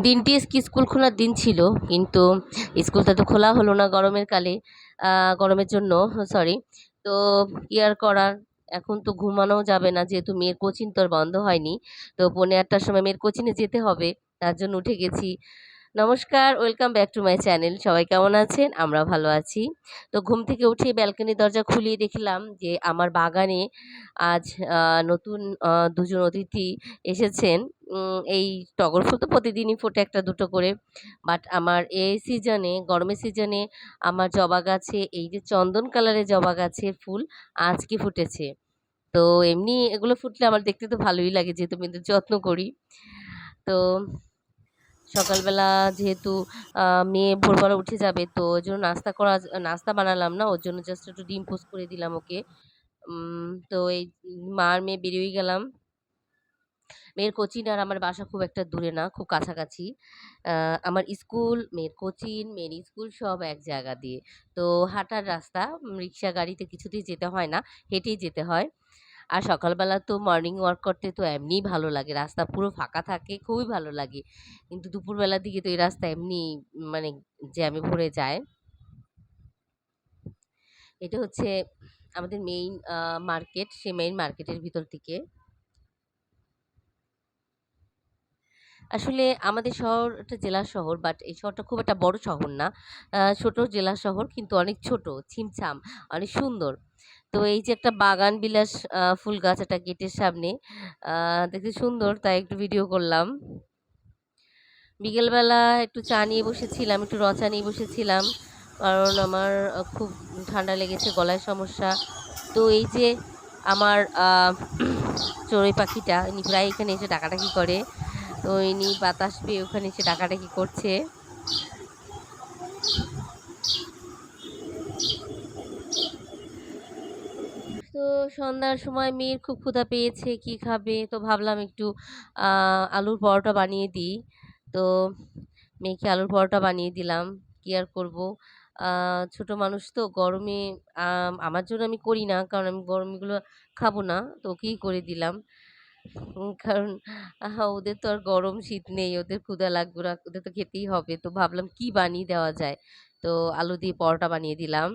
দিনটি স্কুল খোলার দিন ছিল, কিন্তু স্কুলটা তো খোলা হলো না গরমের কালে, গরমের জন্য, সরি। তো কি আর করার, এখন তো ঘুমানোও যাবে না, যেহেতু মেয়ের কোচিং তো আর বন্ধ হয়নি। তো 8:45টার সময় মেয়ের কোচিংয়ে যেতে হবে, তার জন্য উঠে গেছি। নমস্কার, welcome back to my channel. সবাই কেমন আছেন? আমরা ভালো আছি। তো ঘুম থেকে উঠে ব্যালকনির দরজা খুলিয়ে দেখলাম যে আমার বাগানে আজ নতুন ২ জন অতিথি এসেছেন। এই টগর ফুল তো প্রতিদিনই ফোটে ১টা ২টো করে। বাট আমার এই সিজনে, গরমের সিজনে আমার জবা গাছে এই যে চন্দন কালারের জবা গাছের ফুল আজকে ফুটেছে। তো এমনি এগুলো ফুটলে আমার দেখতে তো ভালোই লাগে, যেহেতু আমি এদের যত্ন করি। তো সকালবেলা যেহেতু মেয়ে ভোরবেলা উঠে যাবে, তো ওর জন্য নাস্তা বানালাম না। ওর জন্য জাস্ট একটু ডিম পোস্ট করে দিলাম ওকে। তো এই মা আর মেয়ে বেরিয়ে গেলাম। মেয়ের কোচিং আর আমার বাসা খুব একটা দূরে না, খুব কাছাকাছি। আমার স্কুল, মেয়ের কোচিং, মেয়ের স্কুল সব এক জায়গা দিয়ে। তো হাঁটার রাস্তা, রিক্সা গাড়িতে কিছুতেই যেতে হয় না, হেঁটেই যেতে হয়। আর সকালবেলা তো মর্নিং ওয়াক করতে তো এমনিই ভালো লাগে। রাস্তা পুরো ফাঁকা থাকে, খুবই ভালো লাগে। কিন্তু দুপুরবেলার দিকে তো এই রাস্তা এমনি মানে জ্যামে ভরে যায়। এটা হচ্ছে আমাদের মেইন মার্কেট, সেই মেইন মার্কেটের ভিতর থেকে। আসলে আমাদের শহরটা জেলা শহর, বাট এই শহরটা খুব একটা বড় শহর না। ছোট জেলা শহর, কিন্তু অনেক ছোট, ছিমছাম, অনেক সুন্দর। তো এই যে একটা বাগান বিলাস ফুল গাছ একটা গেটের সামনে, দেখতে সুন্দর, তাই একটু ভিডিও করলাম। বিকেলবেলা একটু চা নিয়ে বসেছিলাম, একটু র চা নিয়ে বসেছিলাম, কারণ আমার খুব ঠান্ডা লেগেছে, গলায় সমস্যা। তো এই যে আমার চড়ুই পাখিটা, ইনি প্রায় এখানে এসে ডাকাডাকি করে। তো ইনি বাতাস পেয়ে ওখানে এসে ডাকাডাকি করছে। তো সন্ধ্যার সময় মেয়ের খুব ক্ষুধা পেয়েছে, কি খাবে? তো ভাবলাম একটু আলুর পরোটা বানিয়ে দিই। তো মেয়েকে আলুর পরোটা বানিয়ে দিলাম। কি আর করব? ছোট মানুষ তো গরমে, আমার জন্য আমি করি না, কারণ আমি গরম এগুলো খাবো না। তো ওকেই করে দিলাম। কারণ ওদের তো আর গরম শীত নেই, ওদের ক্ষুধা লাগবে, ওরা ওদের তো খেতেই হবে। তো ভাবলাম কি বানিয়ে দেওয়া যায়? তো আলু দিয়ে পরোটা বানিয়ে দিলাম।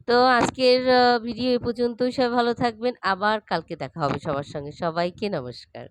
তো আজকের ভিডিও এ পর্যন্তই। সবাই ভালো থাকবেন। আবার কালকে দেখা হবে সবার সঙ্গে। সবাইকে নমস্কার।